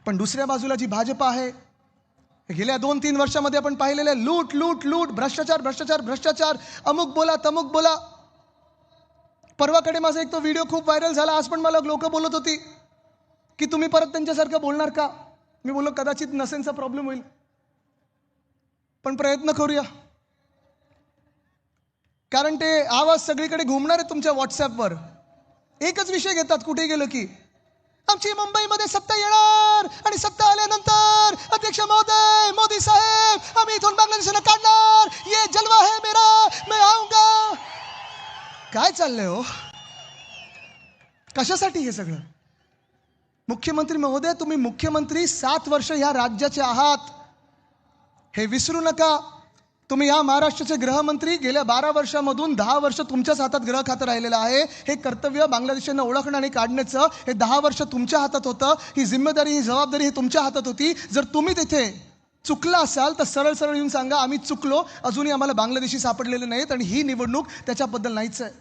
पण दुसऱ्या बाजूला जी भाजपा आहे, गेल्या 2-3 वर्षामध्ये आपण पाहिलेले लूट लूट लूट, भ्रष्टाचार भ्रष्टाचार भ्रष्टाचार, अमुक बोला तमुक बोला. परवाकडे माझा एक तो व्हिडिओ खूप व्हायरल झाला. आज पण मला लोक बोलत होती की तुम्ही परत त्यांच्यासारखं बोलणार का. मी बोललो कदाचित नसेनचा प्रॉब्लेम होईल, पण प्रयत्न करूया. कारण ते आवाज सगळीकडे घुमणार आहे तुमच्या व्हॉट्सॲपवर. एकच विषय घेतात कुठे गेलो की, आमची मुंबईमध्ये सत्ता येणार आणि सत्ता आल्यानंतर अध्यक्ष महोदय, मोदी साहेब, आम्ही इथून बांगलादेशाला काढणार, ये जलवा है मेरा, मैं आऊंगा. काय चाललंय हो, कशासाठी हे सगळं. मुख्यमंत्री महोदय, तुम्ही मुख्यमंत्री 7 वर्ष ह्या राज्याचे आहात, हे विसरू नका. तुम्ही या महाराष्ट्राचे गृहमंत्री, गेल्या 12 वर्षामधून 10 वर्ष तुमच्याच हातात गृह खातं राहिलेलं आहे. हे कर्तव्य बांगलादेशांना ओळखणं आणि काढण्याचं हे 10 वर्ष तुमच्या हातात होतं. ही जिम्मेदारी, ही जबाबदारी ही तुमच्या हातात होती. जर तुम्ही तिथे चुकला असाल तर सरळ सरळ येऊन सांगा, आम्ही चुकलो, अजूनही आम्हाला बांगलादेशी सापडलेले नाहीत आणि ही निवडणूक त्याच्याबद्दल नाहीच आहे.